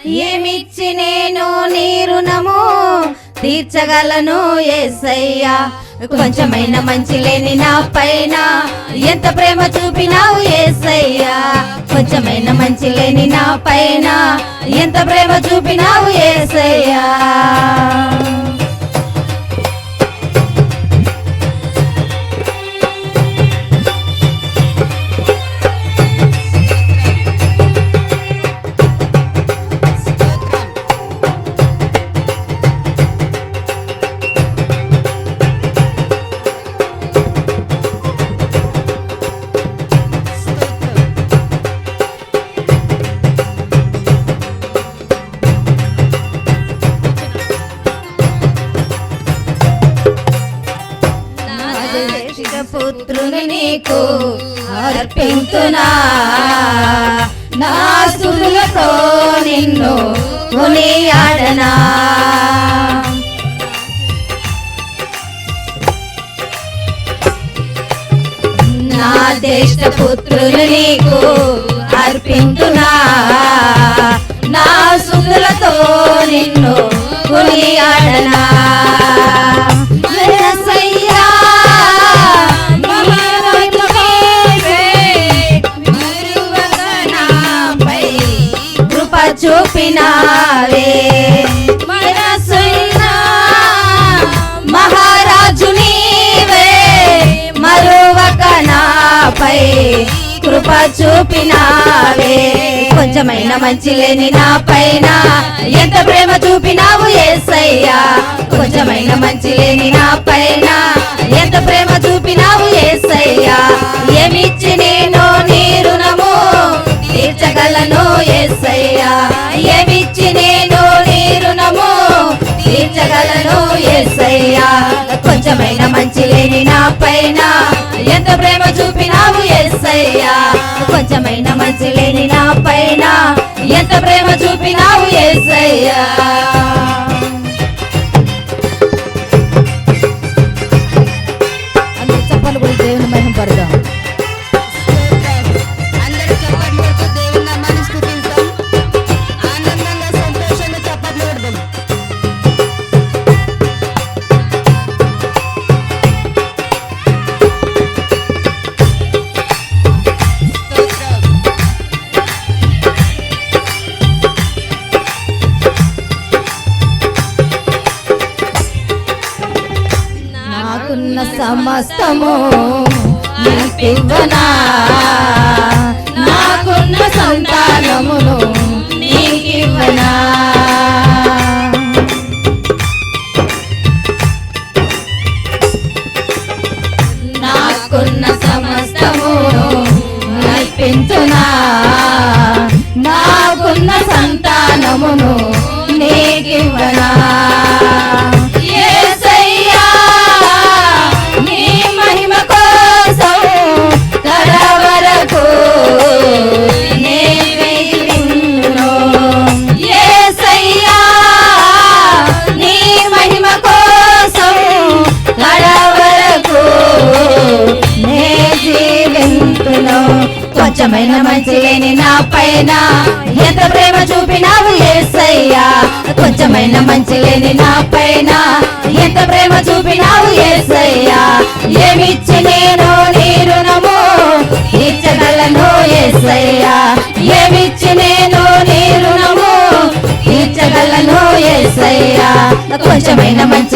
ఏమిచ్చి నేను నీ రుణము తీర్చగలను యేసయ్యా. కొంచెమైన మంచి లేని నా పైన ఎంత ప్రేమ చూపినావు యేసయ్యా. కొంచెమైన మంచి లేని నా పైన ఎంత ప్రేమ చూపినావు యేసయ్యా. పుత్రుని నీకు అర్పింతునా, నా స్తుతులతో నిన్ను కొనియాడనా. నా దేశ పుత్రుని నీకు అర్పింతునా, నా స్తుతులతో నిన్ను కొనియాడనా. చూపినావే మనసున్న మహారాజు నీవే, మరువక నాపై కృప చూపినావే. కొంచెమైన మంచి లేని నా పైన ఎంత ప్రేమ చూపినావు యేసయ్యా. కొంచెమైన మంచి లేని నా పైన ఎంత ప్రేమ చూపినావు యేసయ్యా. ఏమిచ్చి నేను నీ రుణము తీర్చగలను యేసయ్యా. ఏమిచ్చి నేను నీ రుణము తీర్చగలను యేసయ్యా. కొంచెమైన మంచి లేని నా పైన ఎంత ప్రేమ చూపినావు యేసయ్యా. కొంచెమైన మంచి లేని నా పైన ఎంత ప్రేమ చూపినావు యేసయ్యా. అందరూ చెప్పాలి కూడా దేవుని మహిమ పడదాం. సమస్తము నీకివ్వనా, నాకున్న సంతానమును నీకివ్వనా. నాకున్న సమస్తమును నడిపించునా, నాకున్న సంతానమును నీకివ్వనా. కొంచెమైన మంచి లేని నా పైన ఎంత ప్రేమ చూపినావు యేసయ్యా. కొంచెమైన మంచి లేని నా పైన ఎంత ప్రేమ చూపినావు యేసయ్యా. ఏమిచ్చి నేను నీ రుణము తీర్చగలను యేసయ్యా. ఏమిచ్చి నేను నీ రుణము తీర్చగలను యేసయ్యా. కొంచెమైన మంచి